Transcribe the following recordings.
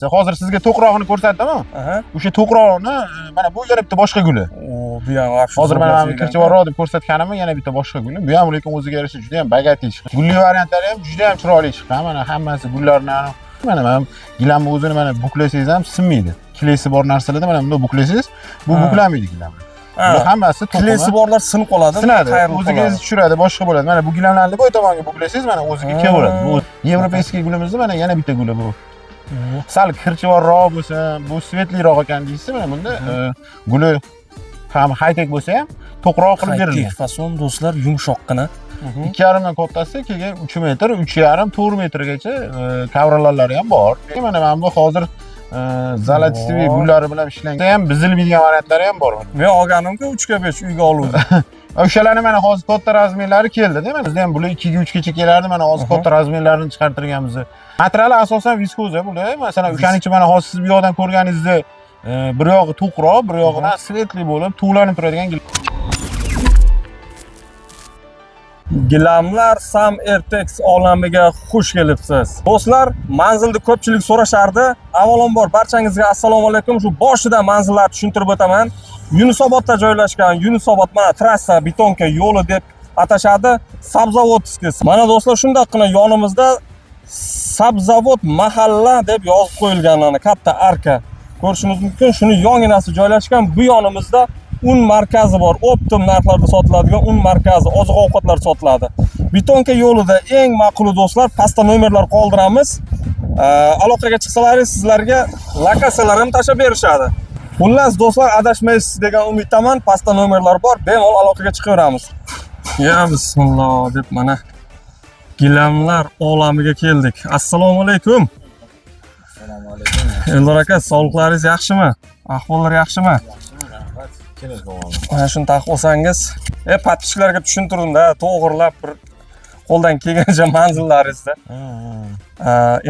Hozir sizga to'qrog'ini ko'rsatdimmi? O'sha to'qrog'ini mana bu yana bitta boshqa guli. Bu ham yaxshi. Hozir mana kirchivarroq deb ko'rsatganimni yana bitta boshqa guli. Bu ham lekin o'ziga yarasha juda ham bag'atli chiqqan. Gulli variantlari ham juda ham chiroyli chiqqan. Mana hammasi gullarni mana gilamni o'zini mana buklasangiz ham sinmaydi. Kilesi bor narsalarda mana bunday buklasangiz, bu buklanmaydi gilamlar. Bular hammasi to'qima. Kilesi borlar sinib qoladi. Sinadi. O'ziga tushiradi, boshqa bo'ladi. Mana bu gilamlarni bo'y tomonga buklasangiz, mana o'ziga kelaveradi. Bu yevropeyskiy gulimizni mana yana bitta guli bu. Sal kirchivarroq bo'lsa, bu svetliroq ekan deysiz, mana bunda guli ham high-tech bo'lsa ham to'qroq qilib berilgan. High-tech fason do'stlar, yumshoqqina. 2,5 dan kattasi keyin 3 metr, 3,5, 4 metrgacha kavralarlari ham bor. Mana bu hozir zalatisviy gullari bilan ishlangan ham bizilmaydigan variantlari ham bor. Men olganimga 3ga5 uyga oluvdim. O'shalarni mana hozir katta razmerlari keldi-da. Mana bizda ham bular 2 ga 3 gacha kelardi. Mana hozir katta razmerlarini chiqartirganmiz. Materiali asosan viskoza bular. Masalan, o'shaning uchun mana hozir siz bu yoqdan ko'rganingizda bir yog'i to'qroq, bir yog'idan svetli bo'lib, tuvlanib turadigan gilamlar Sam Airtex olamiga xush kelibsiz. Do'stlar, manzilni ko'pchilik so'rashardi. Avvalambor barchangizga assalomu alaykum. Shu boshida manzillarni tushuntirib o'taman. Yunusobodda joylashgan, Yunusobod mana trassa betonka yo'li deb atashadi. Sabzavodskiy. Mana do'stlar, shundaqgina yonimizda Sabzavod mahalla deb yozib qo'yilgan katta arka ko'rishingiz mumkin. Shuni yonginasi joylashgan. Bu yonimizda un markazi bor. Optim narxlarda sotiladigan un markazi, oziq-ovqatlar sotiladi. Betonka yo'lida eng ma'quli do'stlar, pastda nomerlar qoldiramiz. Aloqaga chiqsalaringiz sizlarga lokatsiyalar ham tashab berishadi. Xullas do'stlar, adashmaysiz degan umiddaman. Pastda nomerlar bor, bemalol aloqaga chiqaveramiz. Ya bismillah deb mana gilamlar olamiga keldik. Assalomu alaykum. Assalomu alaykum. Eldor aka, sog'liqlaringiz yaxshimi? Ahvollar yaxshimi? Mana shuni taqib olsangiz, patishlarga tushuntirdim-da, to'g'rilab bir qo'ldan kelgancha manzillaringizda.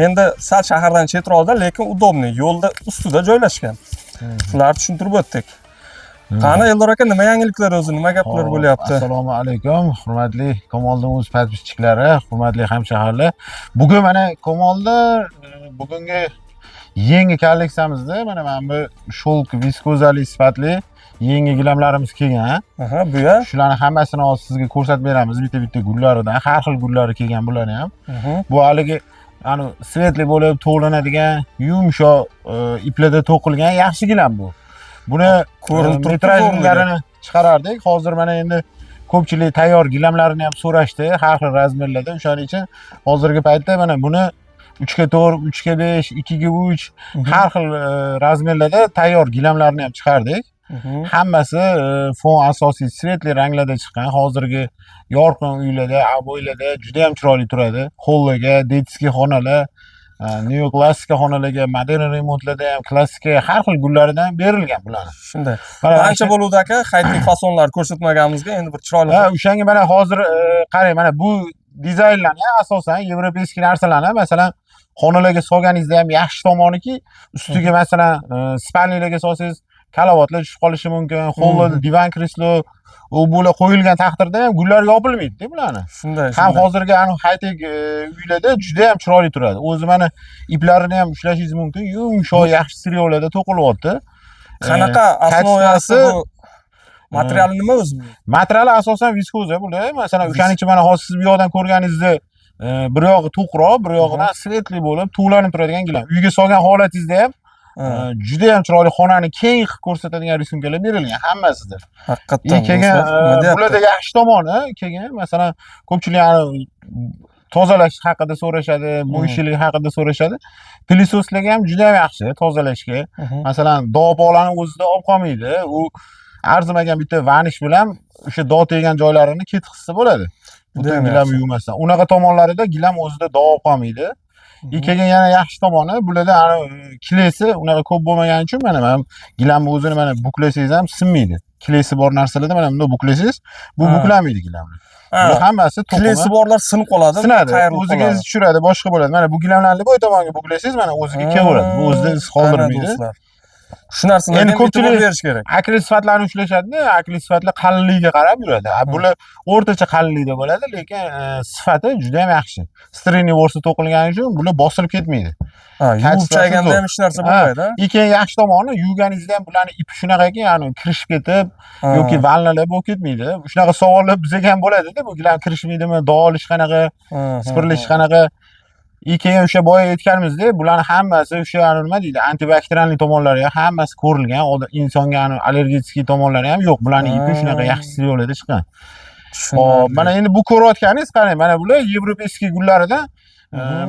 Endi sal shahardan chetroqda, lekin udobniy, yo'lda ustida joylashgan. Shularni tushuntirib o'tdik. Qani Eldor aka, nima yangiliklar o'zi, nima gaplar bo'lyapti? Assalomu alaykum, hurmatli Komolning podpischiklari, hurmatli hamshaharlar. Bugun mana Komolda bugungi yangi kolleksiyamizda mana bu shulk viskozali sifatli yangi gilamlarimiz kelgan. Bu ya. Shularni hammasini hozir sizga ko'rsatib beramiz. Bitta gullaridan, har xil gullari kelgan bularni ham. Bu haligi svetli bo'lib to'g'lanadigan, yumshoq iplarda to'qilgan yaxshi gilam bu. Buni metrajlarini chiqarardik. Hozir mana endi ko'pchilik tayyor gilamlarini ham so'rashdi, har xil razmerlarda. O'shaning uchun hozirgi paytda mana buni 3 ga 4, 3 ga 5, 2 ga 3 har xil razmerlarda tayyor gilamlarni ham chiqardik. Hammasi fon asosiy svetli ranglarda chiqqan. Hozirgi yorqin uylarda, aboylarda juda ham chiroyli turadi. Hollaga, detskiy xonalar, neoklassika xonalarga, modern remontlarda ham klassika har xil gullaridan berilgan bularni. Shunday. Qancha bo'luvdi aka? High-tech fasonlar ko'rsatmaganimizga endi bir chiroyli. O'shanga mana hozir qarang, mana bu dizaynlarni asosan yevropeyskiy narsalarni, masalan, xonalarga solganingizda ham yaxshi tomoniki, ustiga masalan, spalniyalarga solsangiz kalavatlar tushib qolishi mumkin. Hollada divan kreslo u bo'la qo'yilgan taqdirda ham gullar yopilmaydi-da bularni. Shunday. Ham hozirgi high-tech uylarda juda ham chiroyli turadi. O'zi mana iplarini ham ushlashingiz mumkin. Yumshoq, yaxshi siryolarda to'qilyapti. Qanaqa asnosiyasi bu? Materiali nima o'zi? Materiali asosan viskoza bular. Masalan, o'shaning uchun mana hozir siz bu yoqdan ko'rganingizda bir yog'i to'qroq, bir yog'idan svetli bo'lib, tuvlanib turadigan gilam. Uyga solgan holatingizda ham juda ham chiroyli xonani keng ko'rsatadigan rismkalar berilgan hammasida. Haqiqatdan. Bularda yaxshi tomoni kelgan. Masalan, ko'pchilik tozalash haqida so'rashadi, mo'yshilik haqida so'rashadi. Pilososlarga ham juda ham yaxshi tozalashga. Masalan, dog'-polani o'zida olib qolmaydi. U arzimagan bitta vanish bilan o'sha dog' tegan joylarini ketqizsa bo'ladi. Butun gilam yuvmasdan. Unaqa tomonlarida gilam o'zida dog' olib qolmaydi. Keyin yana yaxshi tomoni, bularda kilesi unaqa ko'p bo'lmagani uchun mana gilamni o'zini mana buklasangiz ham sinmaydi. Kilesi bor narsalarda mana bunday buklasangiz, bu buklanmaydi gilamlar. Bu hammasi to'qima. Kilesi borlar sinib qoladi, sinadi. O'ziga tushiradi, boshqa bo'ladi. Mana bu gilamlarni bo'y tomonga buklasangiz, mana o'ziga kelaveradi. Bu o'zida iz qoldirmaydi. Shu narsalarga Endi ham e'tibor ko'pchilik- berish kerak. Akli sifatlarni ushlashadi-da, akli sifatlar qalinligiga qarab yuradi. Bular o'rtacha qalinlikda bo'ladi, lekin sifati juda ham yaxshi. Strinni vorsi to'qilgani uchun bular bosilib ketmaydi. Ha, yuvib Kachistasi chayganda zo'r. ham hech narsa bo'lmaydi. Keyin yaxshi tomoni yuvganingizda ham bularning ipi shunaqaki, ya'ni kirishib ketib yoki valnalar bo'lib ketmaydi. Shunaqa savollar bizga ham bo'ladi-da, bular kirishmaydimi, dog' olish qanaqa, sipirilish qanaqa. Keyin o'sha boya aytganimizdek, bularning hammasi o'sha nima deydi, antibakterialniy tomonlari ham hammasi ko'rilgan. Insonga allergik tomonlari ham yo'q. Bularning ipi shunaqa yaxshi yo'lida chiqqan. Hop, mana endi bu ko'rayotganingiz qarang, mana bular yevropeyskiy gullaridan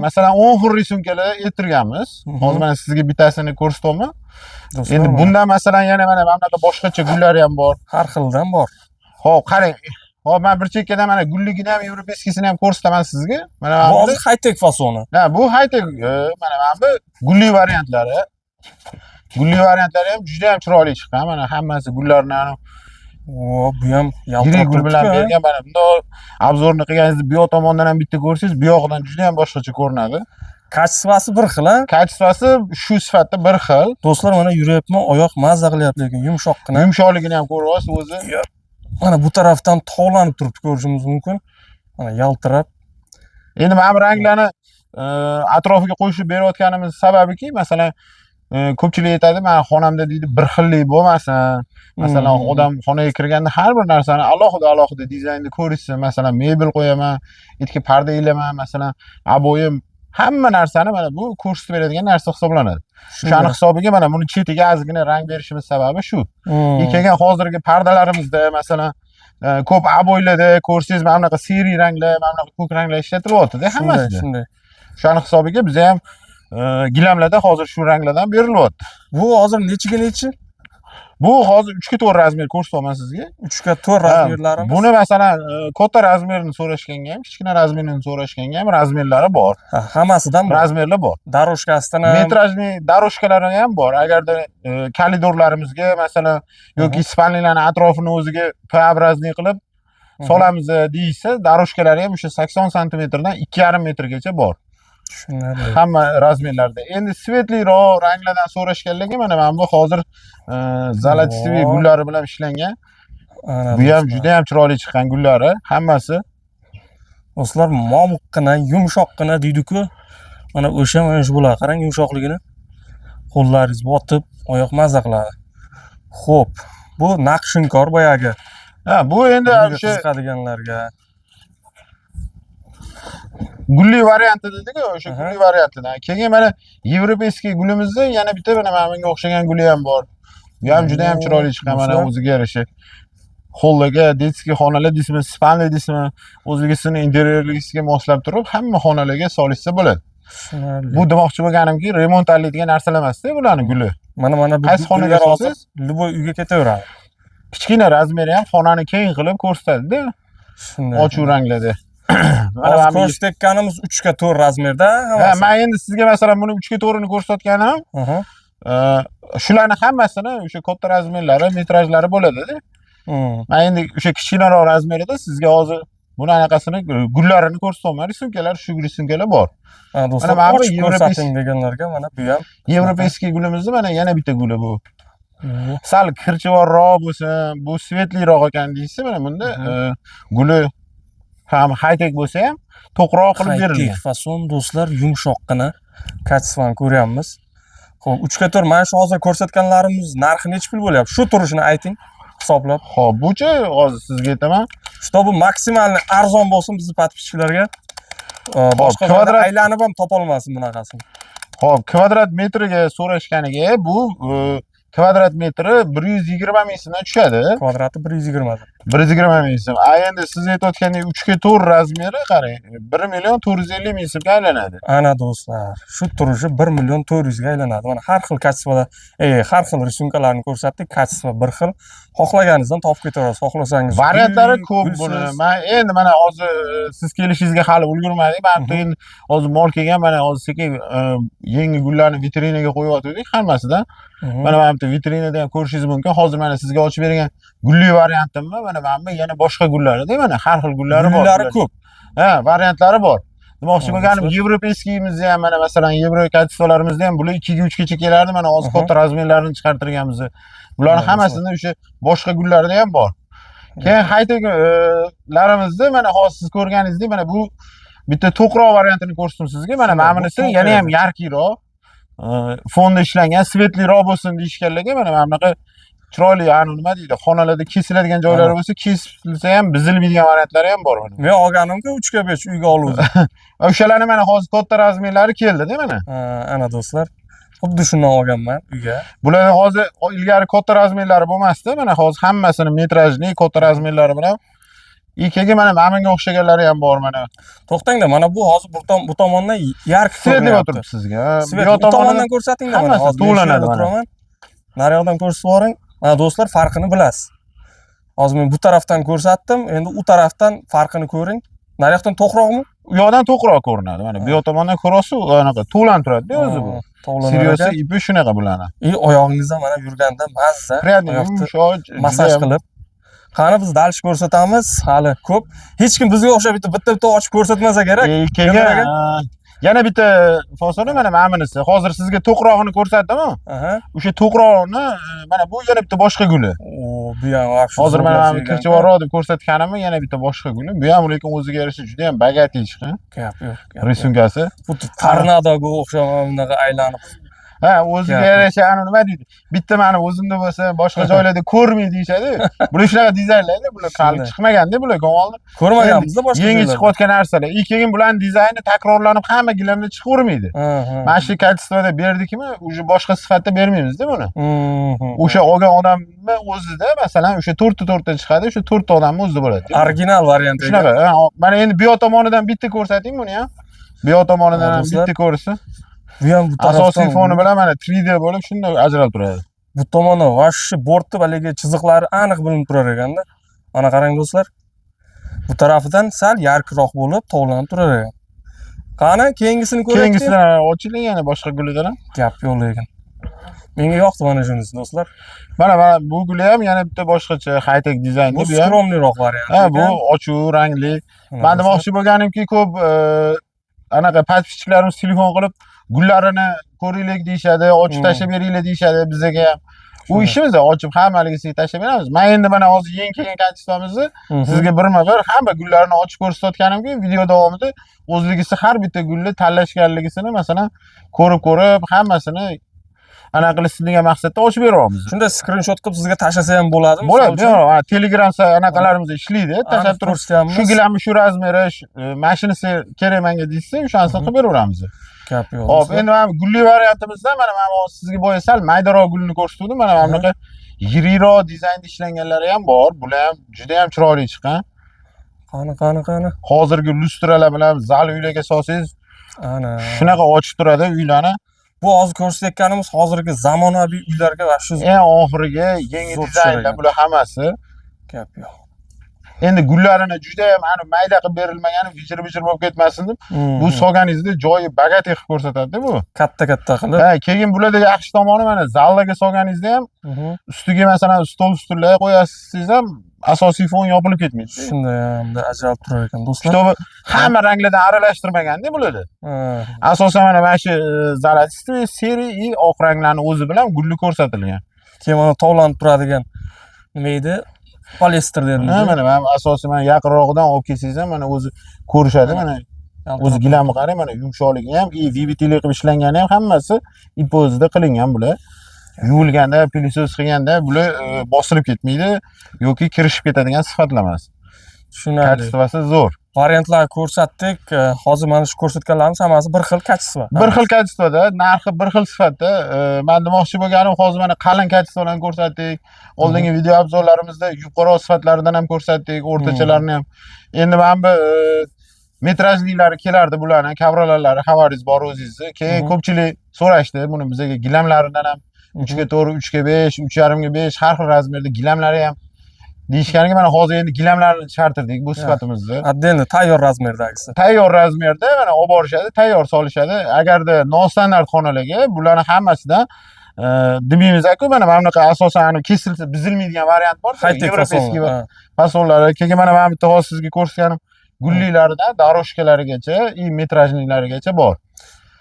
masalan 10 xil risunkalar eltirganmiz. Hozir mana sizga bittasini ko'rsatyapman. Endi bundan masalan yana mana bunaqa boshqacha gullari ham bor. har xildan bor. Hop, qarang. Hop, men bir chekkadan mana gulligini ham yevropeyskisini ham ko'rsataman sizga. Mana Bu hozir high-tech fasoni. ha, bu high-tech, mana bu gulli variantlari. Gulli variantlari ham juda ham chiroyli chiqqan. Mana hammasi gullarni O, bu ham yirik yaltirab gul bilan turibdi-ku. bergan. Mana bundoq obzorni qilganingizda bu yoq tomondan ham bitta ko'rsangiz, bu yog'idan juda ham boshqacha ko'rinadi. Kачествоsi bir xil, ha? Kachествоsi shu sifatda bir xil. Do'stlar, mana yuryapman, oyoq mazza qilyapti, lekin yumshoqqina. Yumshoqligini ham ko'ryapsiz o'zi. Mana bu tarafdan tovlanib turibdi, ko'rishimiz mumkin. Mana yaltirab. Endi mana bu ranglarni atrofiga qo'shib berayotganimiz sababiki, masalan, ko'pchilik aytadi, "Men xonamda deydi bir xillik bo'lmasin. Masalan, odam xonaga kirganda har bir narsani alohida dizaynda ko'rishsin. Masalan, mebel qo'yaman, itga parda ilaman, masalan, aboyim, hamma narsani mana bu ko'rsatib beradigan narsa hisoblanadi. O'shani hisobiga mana buni chetiga ozgina rang berishimiz sababi shu. Keyin hozirgi pardalarimizda masalan ko'p aboylarda ko'rsangiz mana bunaqa siriy ranglar, mana bunaqa ko'k ranglar ishlatilyapti-da hammasida. Shunday. O'shani hisobiga biz ham gilamlarda hozir shu ranglardan berilyapti. Bu hozir nechiga nechi? Bu hozir 3 ga 4 razmer ko'rsataman sizga. 3 ga 4 razmerlarimiz. Buni masalan katta razmerini so'rashganga ham, kichkina razmerini so'rashganga ham razmerlari bor. Hammasidan bor. Razmerlar bor. Daroshkasidan ham. Metrajli daroshkalari ham bor. Agarda koridorlarimizga masalan yoki spalnilarning atrofini o'ziga P-obrazniy qilib solamiz deysa, daroshkalari ham o'sha 80 santimetrdan 2,5 metrgacha bor. Tushunarli. Hamma razmerlarda. Endi svetliroq ranglardan so'rashganlarga mana bu hozir zolotistoviy gullari bilan ishlangan. Bu ham juda ham chiroyli chiqqan gullari, hammasi. Do'stlar, momiqqina, yumshoqqina deydi-ku. Mana o'sha shu bo'ladi. Qarang yumshoqligini. Qo'llaringiz botib, oyoq mazza qiladi. Xo'p, bu naqshinkor boyagi. Ha, bu endi o'sha qiziqadiganlarga. gulli varianti dedik-ku, o'sha gulli variantidan. Keyin mana yevropeyskiy gulimizda yana bitta mana bunga o'xshagan guli ham bor. Bu ham juda ham chiroyli chiqqan, mana o'ziga yarasha. Xollaga, detskiy xonalar deysizmi, spalniy deysizmi, o'zligisini interyorligiga moslab turib, hamma xonalarga solishsa bo'ladi. Tushunarli. Bu demoqchi bo'lganimki, remont alaydigan narsalar emas-da bularning guli. Mana bu Qaysi xonaga hozir Luboy uyga ketaveradi. Kichkina razmeri ham xonani keng qilib ko'rsatadi-da, Shunday. ochuv ranglarda. Hozir ko'rsatganimiz 3 ga 4 razmerda. Ha, men endi sizga masalan buni 3 ga 4 ni ko'rsatganim, shularning hammasini o'sha katta razmerlari, metrajlari bo'ladi-da. Men endi o'sha kichkinaroq razmerida sizga hozir buni anaqasini gullarini ko'rsataman. Risunkalar, shu risunkalar bor. Do'stlar, Mana bu ochib ko'rsating deganlarga mana bu ham yevropeyskiy gulimizni mana yana bitta guli bu. Sal kirchivorroq bo'lsin, bu svetliroq ekan deysiz, mana bunda guli ham high-tech bo'lsa ham to'qroq qilib berilgan. fason do'stlar, yumshoqqina kachsivani ko'ryapmiz. Xo'p, 3 ga 4 mana shu hozir ko'rsatganlarimiz narxi necha pul bo'lyapti? Shu turishini ayting, hisoblab. Xo'p, buchi hozir sizga aytaman. Shtob bu maksimalni arzon bo'lsin bizning podpischilarga. Boshqa joyda aylanib ham topolmasin bunaqasini. Xo'p, kvadrat metriga so'rashganiga bu kvadrat metri 120 ming so'mdan tushadi. Kvadrati 120 dan. 120 ming so'm. Endi siz aytayotgandek 3 ga 4 razmeri qarang, 1 million 450 ming so'mga aylanadi. Ana do'stlar, shu turishi 1 million 400 ga aylanadi. Mana har xil kachsivada, har xil risunkalarni ko'rsatdik, kachsiva bir xil. Xohlaganingizdan topib ketaverasiz, xohlasangiz. Variantlari ko'p buni. Men endi mana hozir siz kelishingizga hali ulgurmadik. Men endi hozir mol kelgan, mana hozir sekin yangi gullarni vitrinaga qo'yayotgandik hammasidan. Mana bu yerda vitrinada ham ko'rishingiz mumkin. Hozir mana sizga ochib bergan gulli variantimmi? Mana bu yana boshqa gullarida, mana har xil gullari bor. Gullari ko'p. Ha, variantlari bor. Demoqchi bo'lganim Yevropeyskiyimizni ham mana masalan Yevro kachistolarimizda ham bular 2 ga 3 gacha kelardi. Mana hozir katta razmerlarini chiqartirganmiz. Bularning hammasida o'sha boshqa gullarda ham bor. Keyin haytaglarimizda mana hozir siz ko'rganingizdek mana bu bitta to'qroq variantini ko'rsatdim sizga. Mana bunisi yana ham yarkiyroq. Fonda ishlangan, svetliroq bo'lsin deyishganlarga mana bunaqa chiroyli, nima deydi, xonalarda kesiladigan joylari bo'lsa, kesilsa ham bizilmaydigan variantlari ham bor. Men olganimga 3 ga 5 uyga oluvdim. O'shalarni mana hozir katta razmerlari keldi-da mana. Ana do'stlar, xuddi shundan olganman uyga. Bular hozir ilgari katta razmerlari bo'lmasdi. Mana hozir hammasini metrajli katta razmerlari bilan ikkiga mana menga o'xshaganlari ham bor mana. To'xtangda, mana bu hozir bu tomondan yarq ko'rinib o'tiribdi sizga. Bu tomondan ko'rsatingda mana hozir to'lanadi mana. Naryoqdan ko'rsatib yuboring. Mana do'stlar farqini bilasiz. Hozir men bu tarafdan ko'rsatdim, endi u tarafdan farqini ko'ring. Naryoqdan to'qroqmi? U yoqdan to'qroq ko'rinadi. Mana bu yoq tomondan ko'rasiz, anaqa to'lanib turadi o'zi bu. Seriosi ipi shunaqa bularni. Oyog'ingizda mana yurganda mazza, massaj qilib. Qani biz dalish ko'rsatamiz, hali ko'p. Hech kim bizga o'xshab bitta ochib ko'rsatmasa kerak. Yana bitta fasoni mana bunisi. Hozir sizga to'qrog'ini ko'rsatdim-ku. O'sha to'qrog'ini mana bu yana bitta boshqa guli. Bu ham vaqt. Hozir mana kirchivarroq deb ko'rsatganimni yana bitta boshqa guli. Bu ham lekin o'ziga yarasha juda ham bogatli chiqqan. Gap yo'q. Risunkasi. Xuddi tornadoga o'xshagan bunaqa aylanib. O'ziga yarasha nima deydi? Bitta meni o'zimda bo'lsa, boshqa joylarda ko'rmaydi deyshadi. Bular shunaqa dizaynlarda, bular qalb chiqmaganda bular ko'ngilda. Ko'rmaganmiz-da boshqa. Yangi chiqayotgan narsalar. Keyin bularning dizayni takrorlanib hamma gilamda chiqavermaydi. Mana shu kачествоda berdikmi, уже boshqa sifatda bermaymiz-da buni. O'sha olgan odamni o'zida, masalan, o'sha 4ta chiqadi, o'sha 4ta odamning o'zida bo'ladi. Original variant. Shunaqa. Mana endi bu yoq tomonidan bitta ko'rsating buni ham. Bu yoq tomonidan ham bitta ko'rsin. Bu ham bu tarafdan asosiy foni bilan mana 3D bo'lib shunday ajralib turadi. Bu tomonda vashshi bortni haligi chiziqlari aniq bilinib turar ekanda. Mana qarang do'stlar. Bu tarafidan sal yarqroq bo'lib, tovlanib turar ekan. Qani keyingisini ko'raylik. Keyingisini ochiling yana boshqa gulidan ham. Gap yo'q lekin. Menga yoqdi mana shunisi do'stlar. Mana bu guli ham yana bitta boshqacha high-tech dizaynda, bu ham skromliroq variant. Bu ochuv, rangli. Men demoqchi bo'lganimki, ko'p anaqa pastkichlarimiz telefon qilib gullarini ko'ringlar deyshadi, ochib tashlab beringlar deyshadi bizga ham. U ishimiz ochib hammaligisiga tashlab beramiz. Men endi mana hozir yangi kelgan kachistamizni sizga birma-bir hamma gullarni ochib ko'rsatganimki, video davomida o'zligisi har bitta gulni tanlashganligisini masalan ko'rib hammasini anaqa qilsin degan maqsadda ochib beryapmiz. Shunda skrinshot qilib sizga tashlasa ham bo'ladimi? Bo'ladi. Telegram anaqalarimiz ishlaydi. Tashlab turib, shu gilamni shu razmeri, mana shunisi kerak menga deysa, o'shanisini qilib beraveramiz. Gap yo'q. Hop, endi mana gulli variantimizda mana sizga boya sal maydaroq gulni ko'rsatdim. Mana bunaqa yiriroq dizaynda ishlanganlari ham bor. Bular ham juda ham chiroyli chiqqan. Qani. Hozirgi lustralar bilan zal uylarga solsangiz, ana shunaqa ochib turadi uylarni. Bu hozir ko'rsatayotganimiz hozirgi zamonaviy uylarga va shu eng oxirgi yangi dizaynlar bular hammasi. Gap yo'q. Endi gullarini juda ham mayda qilib berilmagani, vijir-vijir bo'lib ketmasin deb, bu solganingizda joyi bogatli qilib ko'rsatadi bu. Katta qilib. Keyin bularda yaxshi tomoni mana zallarga solganingizda ham ustiga masalan stol-stullar qo'yasiz ham asosiy fon yopilib ketmaydi. Shunday ham ajralib turar ekan do'stlar. Kitobi hamma ranglardan aralashtirmaganda bo'ladi. Asosan mana shu zalatiston seriy oq ranglarning o'zi bilan gulli ko'rsatilgan. Keyin mana tovlanib turadigan nima edi? Polyester dermiz. Mana asosiy mana yaqinroqdan olib kelsangiz ham mana o'zi ko'rishadi. Mana o'zi gilamni qarang, mana yumshoqligi ham, VVTli qilib ishlangani ham hammasi ip o'zida qilingan bular. Yuvilganda, pilisos qilganda bular bosilib ketmaydi yoki kirishib ketadigan sifatlamas. Tushunarli. Kachествоsi zo'r. Variantlar ko'rsatdik. Hozir mana shu ko'rsatganlarimiz hammasi bir xil kачество. Bir xil kачествоda, narxi bir xil sifatda. Men demoqchi bo'lganim, hozir mana qalin kачествоlarni ko'rsatdik. Oldingi video obzorlarimizda yuqori sifatlaridan ham ko'rsatdik, o'rtachalarini ham. Endi men bu metrajlilari kelardi bularning, kavralarlari xabaringiz bor o'zingizni. Keyin ko'pchilik so'rashdi buni bizga gilamlaridan ham 3 ga 4, 3 ga 5, 3,5 ga 5 har xil razmerda gilamlari ham deyishganiga mana hozir endi gilamlarni chiqartirdik bu sifatimizni. Endi tayyor razmerdagisi. Tayyor razmerda mana olib borishadi, tayyor solishadi. Agarda nostandart xonalarga bularning hammasidan demaymiz-ku, mana bunaqa asosan kesilsa bizilmaydigan variant bor. Yevropeyskiy fasonlari. Keyin mana men bitta hozir sizga ko'rsatganim gullilaridan doroshkalarigacha и metrajnilarigacha bor.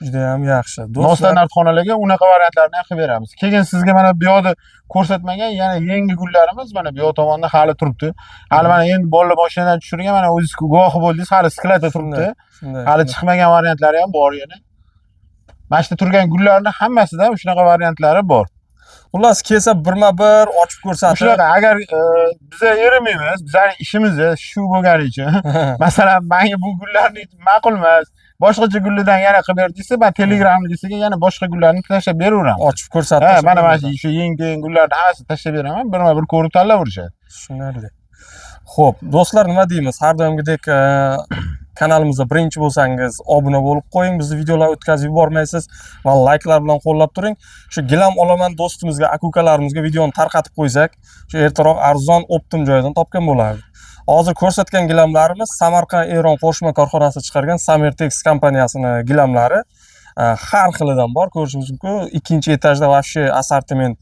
Juda ham yaxshi. Do'stlar, Nostandart xonalarga unaqa variantlarni ham qilib beramiz. Keyin sizga mana bu yoqda ko'rsatmagan yana yangi gullarimiz mana bu yoq tomonda hali turibdi. Hali mana endi bolalar mashinadan tushirgan, mana o'zingiz guvohi bo'ldingiz, hali skladda turibdi. shunday. Hali chiqmagan variantlari ham bor yana. Mana shu turgan gullarning hammasida shunaqa variantlari bor. Xullas kelsa birma-bir ochib ko'rsatib. Shunaqa agar biz erimaymiz, bizning ishimiz shu bo'lgani uchun. Masalan, menga bu gullarni ma'qul emas. Boshqacha gullardan yana qilib ber desa, men telegramligisiga yana boshqa gullarni tashlab beraveraman. Ochib ko'rsatib. Ha, mana shu yangi gullarni hammasini tashlab beraman, birma-bir ko'rib tanlaverishadi. Tushunarli. Xo'p, do'stlar, nima deymiz? Har doimgidek kanalimizga birinchi bo'lsangiz, obuna bo'lib qo'ying, bizni videolar o'tkazib yubormaysiz va layklar bilan qo'llab turing. Shu gilam olaman do'stimizga, aka-ukalarimizga videoni tarqatib qo'ysak, shu ertaroq arzon optim joyidan topgan bo'lardi. Hozir ko'rsatgan gilamlarimiz Samarqand Eron qo'shma korxonasi chiqargan Samertex kompaniyasini gilamlari. Har xilidan bor, ko'rishingiz mumkin. Ikkinchi etajda vobshe assortiment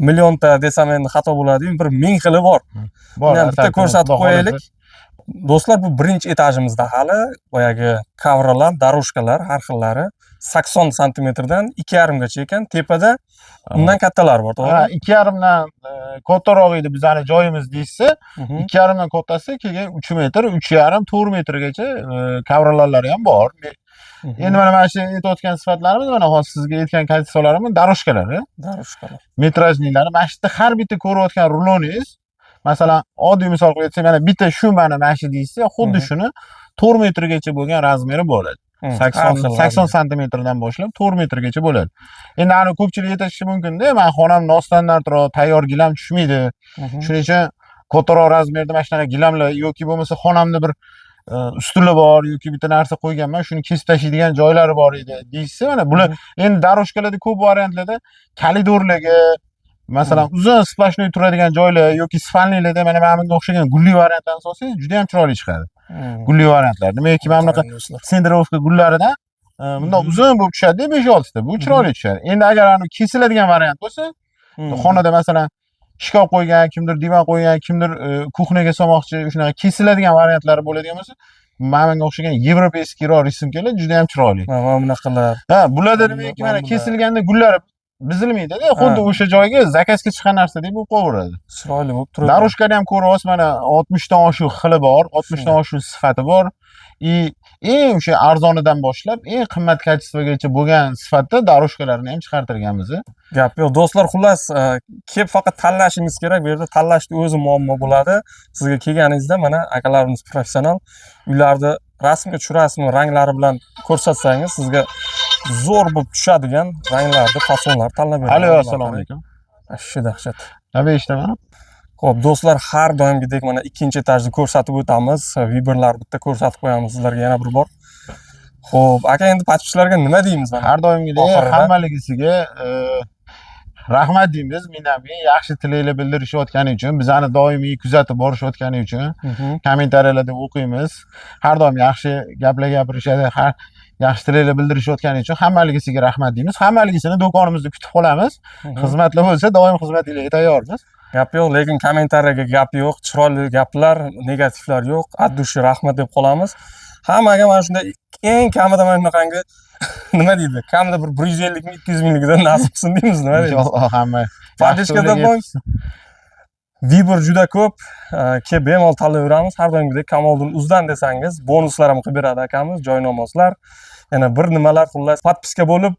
millionta desam endi xato bo'ladi, bir ming xili bor. Buni ham bitta ko'rsatib qo'yaylik. Do'stlar, bu birinchi etajimizda hali boyagi kavralar, daroshkalar har xillari 80 santimetrdan 2,5 gacha ekan. Tepada undan kattalar bor, to'g'rimi? 2,5 dan kattaroq edi bizning joyimiz deysiz. 2,5 dan kattasi keyin 3 metr, 3,5, 4 metrgacha kavralarlari ham bor. Endi mana shu aytayotgan sifatlarimiz mana hozir sizga aytgan konditsionerlarimiz daroshkalari. Daroshkalar. Metrajnilari. Mana shu har bitta ko'rayotgan ruloningiz, masalan, oddiy misol qilib aytsam, mana bitta shu mana shi deysiz, xuddi shuni 4 metrgacha bo'lgan razmeri bo'ladi. 80 santimetrdan boshlab 4 metrgacha bo'ladi. Endi ani ko'pchilik aytishi mumkin-da, men xonam nostandartroq, tayyor gilam tushmaydi. Shuning uchun kattaroq razmerda mana shunaqa gilamlar yoki bo'lmasa xonamda bir ustuli bor yoki bitta narsa qo'yganman, shuni kesib tashlaydigan joylari bor edi deysiz. Mana bular endi daroshkalarda ko'p variantlarda koridorlarga, masalan, uzun splashnoy turadigan joylar yoki spalnilarda mana bunga o'xshagan gulli variantlarni solsangiz juda ham chiroyli chiqadi. Gulli variantlar. Nimaiki mana bunaqa sendrovka gullaridan bundoq uzun bo'lib tushadi, 5-6 ta. Bu chiroyli tushadi. Endi agar ani kesiladigan variant bo'lsa, xonada masalan shkaf qo'ygan, kimdir divan qo'ygan, kimdir kuxnaga solmoqchi, shunaqa kesiladigan variantlari bo'ladigan bo'lsa, mana bunga o'xshagan yevropeyskiy rismkalar juda ham chiroyli. Mana bunaqalar. Ha, bularda nimaiki mana kesilganda gullar bizilmaydi-da, xuddi o'sha joyga zakazga chiqqan narsadek bo'lib qolaveradi. Chiroyli bo'lib turadi. Daroshkani ham ko'ryapsiz, mana 60 dan oshiq xili bor, 60 dan oshiq sifati bor. Eng o'sha arzonidan boshlab eng qimmat kачествоgacha bo'lgan sifatda daroshkalarni ham chiqartirganmiz. Gap yo'q, do'stlar, xullas, kelib faqat tanlashingiz kerak. Bu yerda tanlashda o'zi muammo bo'ladi. Sizga kelganingizda mana akalarimiz professional uylarni rasmga tushirasizmi, ranglari bilan ko'rsatsangiz, sizga zo'r bo'lib tushadigan ranglarni, fasonlar tanlab beradi. Alo, assalomu alaykum. Shu dahshat. Nima eshitaman? Xo'p, do'stlar, har doimgidek mana ikkinchi etajni ko'rsatib o'tamiz. Viberlar bitta ko'rsatib qo'yamiz sizlarga yana bir bor. Xo'p, aka, endi podpischilarga nima deymiz mana? Har doimgidek hammaligisiga rahmat deymiz. Menamga yaxshi tilaklar bildirishayotgani uchun, bizani doimiy kuzatib borishayotgani uchun, kommentariyalarda o'qiymiz. Har doim yaxshi gaplar gapirishadi, har yaxshi tilaklar bildirishayotgani uchun hammaligisiga rahmat deymiz. Hammaligisini do'konimizda kutib qolamiz. Xizmatlar bo'lsa, doim xizmatinglarga tayyormiz. Gap yo'q, lekin kommentariyaga gap yo'q, chiroyli gaplar, negativlar yo'q. Addushi rahmat deb qolamiz. Hammaga mana shunday eng kamida mana bunaqangi nima deydi? Kamida bir 150 ming, 200 mingdan nasib qilsin deymiz, nima deymiz? Inshaalloh hamma. Podpishkada bo'ling. Viber juda ko'p, kelib bemalol tanlayveramiz. Har doimgidek Kamoliddin Uzdan desangiz, bonuslar ham qilib beradi akamiz, joynamozlar. Yana bir nimalar, xullas, podpiska bo'lib,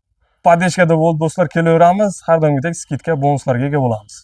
podpishkada bo'lib do'stlar kelaveramiz. Har doimgidek skidka, bonuslarga ega bo'lamiz.